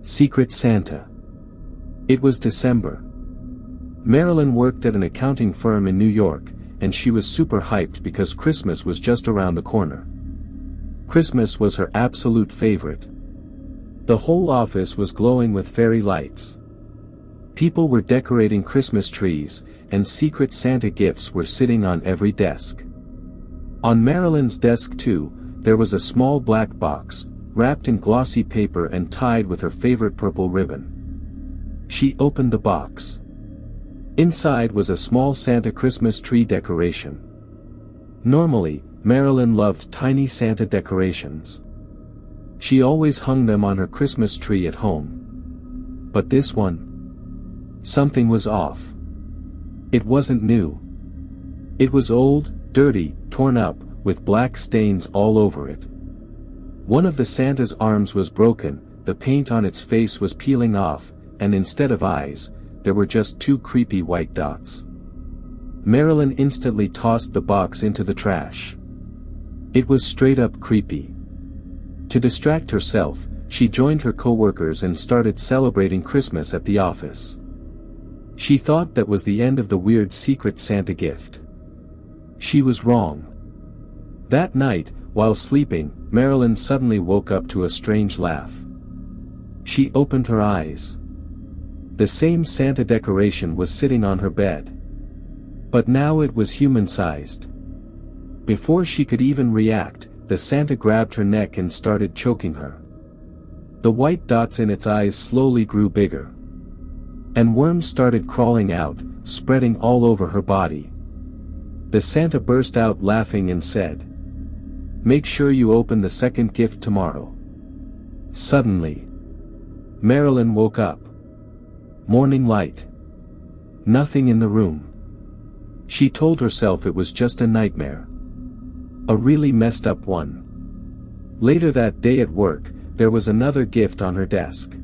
Secret Santa. It was December. Marilyn worked at an accounting firm in New York, and she was super hyped because Christmas was just around the corner. Christmas was her absolute favorite. The whole office was glowing with fairy lights. People were decorating Christmas trees, and Secret Santa gifts were sitting on every desk. On Marilyn's desk too, there was a small black box, wrapped in glossy paper and tied with her favorite purple ribbon. She opened the box. Inside was a small Santa Christmas tree decoration. Normally, Marilyn loved tiny Santa decorations. She always hung them on her Christmas tree at home. But this one? Something was off. It wasn't new. It was old, dirty, torn up, with black stains all over it. One of the Santa's arms was broken, the paint on its face was peeling off, and instead of eyes, there were just two creepy white dots. Marilyn instantly tossed the box into the trash. It was straight up creepy. To distract herself, she joined her coworkers and started celebrating Christmas at the office. She thought that was the end of the weird Secret Santa gift. She was wrong. That night, while sleeping, Marilyn suddenly woke up to a strange laugh. She opened her eyes. The same Santa decoration was sitting on her bed. But now it was human-sized. Before she could even react, the Santa grabbed her neck and started choking her. The white dots in its eyes slowly grew bigger. And worms started crawling out, spreading all over her body. The Santa burst out laughing and said, "Make sure you open the second gift tomorrow." Suddenly, Marilyn woke up. Morning light. Nothing in the room. She told herself it was just a nightmare. A really messed up one. Later that day at work, there was another gift on her desk.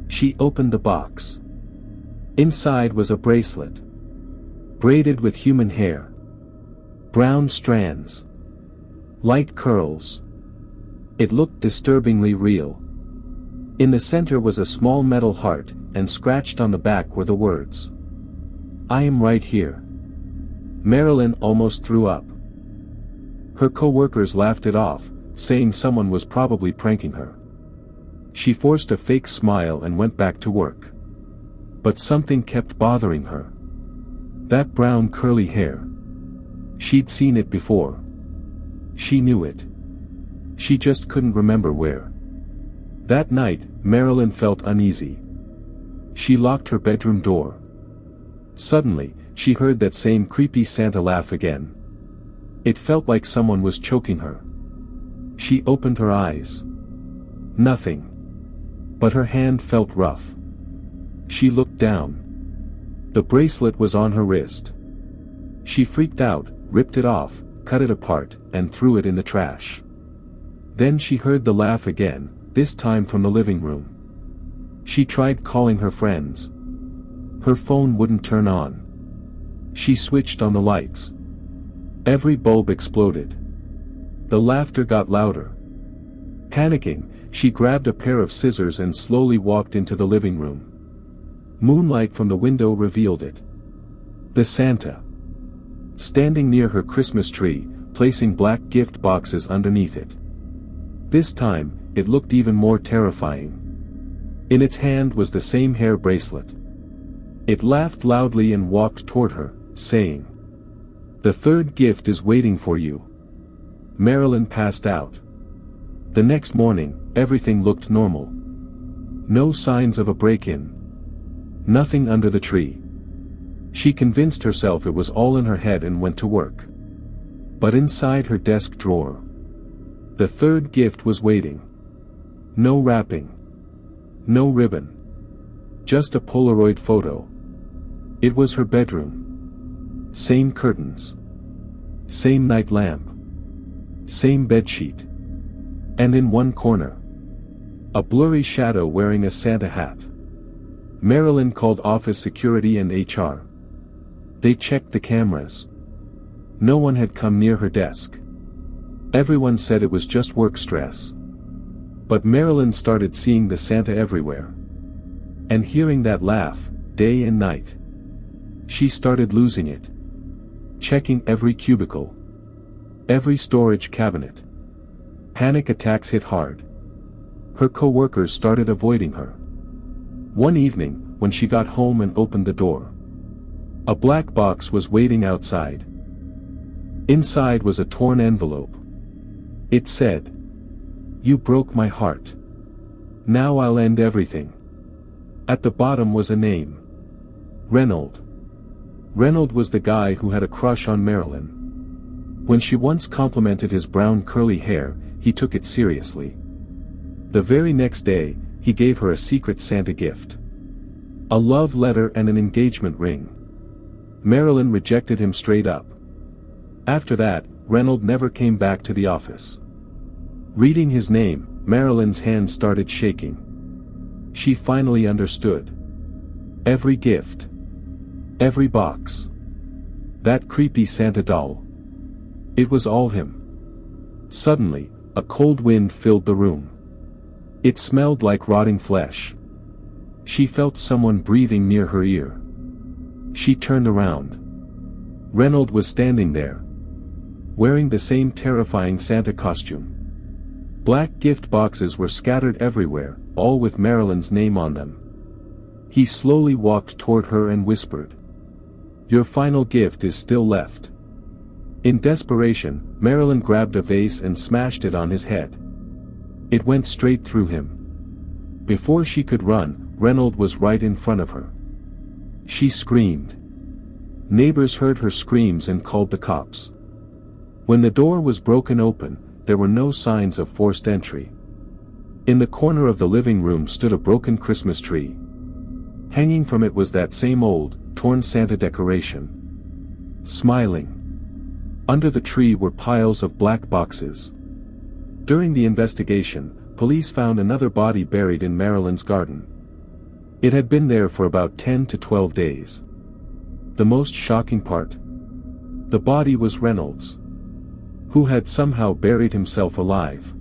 She opened the box. Inside was a bracelet. Braided with human hair. Brown strands. Light curls. It looked disturbingly real. In the center was a small metal heart, and scratched on the back were the words, "I am right here." Marilyn almost threw up. Her co-workers laughed it off, saying someone was probably pranking her. She forced a fake smile and went back to work. But something kept bothering her. That brown curly hair. She'd seen it before. She knew it. She just couldn't remember where. That night, Marilyn felt uneasy. She locked her bedroom door. Suddenly, she heard that same creepy Santa laugh again. It felt like someone was choking her. She opened her eyes. Nothing. But her hand felt rough. She looked down. The bracelet was on her wrist. She freaked out, ripped it off, cut it apart, and threw it in the trash. Then she heard the laugh again, this time from the living room. She tried calling her friends. Her phone wouldn't turn on. She switched on the lights. Every bulb exploded. The laughter got louder. Panicking, she grabbed a pair of scissors and slowly walked into the living room. Moonlight from the window revealed it. The Santa. Standing near her Christmas tree, placing black gift boxes underneath it. This time, it looked even more terrifying. In its hand was the same hair bracelet. It laughed loudly and walked toward her, saying, "The third gift is waiting for you." Marilyn passed out. The next morning, everything looked normal. No signs of a break-in. Nothing under the tree. She convinced herself it was all in her head and went to work. But inside her desk drawer, the third gift was waiting. No wrapping. No ribbon. Just a Polaroid photo. It was her bedroom. Same curtains. Same night lamp. Same bedsheet. And in one corner, a blurry shadow wearing a Santa hat. Marilyn called office security and HR. They checked the cameras. No one had come near her desk. Everyone said it was just work stress. But Marilyn started seeing the Santa everywhere. And hearing that laugh, day and night. She started losing it. Checking every cubicle. Every storage cabinet. Panic attacks hit hard. Her co-workers started avoiding her. One evening, when she got home and opened the door, a black box was waiting outside. Inside was a torn envelope. It said, "You broke my heart. Now I'll end everything." At the bottom was a name. Reynold. Reynold was the guy who had a crush on Marilyn. When she once complimented his brown curly hair, he took it seriously. The very next day, he gave her a secret Santa gift. A love letter and an engagement ring. Marilyn rejected him straight up. After that, Reynold never came back to the office. Reading his name, Marilyn's hands started shaking. She finally understood. Every gift. Every box. That creepy Santa doll. It was all him. Suddenly, a cold wind filled the room. It smelled like rotting flesh. She felt someone breathing near her ear. She turned around. Reynold was standing there, wearing the same terrifying Santa costume. Black gift boxes were scattered everywhere, all with Marilyn's name on them. He slowly walked toward her and whispered, "Your final gift is still left." In desperation, Marilyn grabbed a vase and smashed it on his head. It went straight through him. Before she could run, Reynold was right in front of her. She screamed. Neighbors heard her screams and called the cops. When the door was broken open, there were no signs of forced entry. In the corner of the living room stood a broken Christmas tree. Hanging from it was that same old, torn Santa decoration. Smiling. Under the tree were piles of black boxes. During the investigation, police found another body buried in Marilyn's garden. It had been there for about 10 to 12 days. The most shocking part? The body was Reynolds, who had somehow buried himself alive.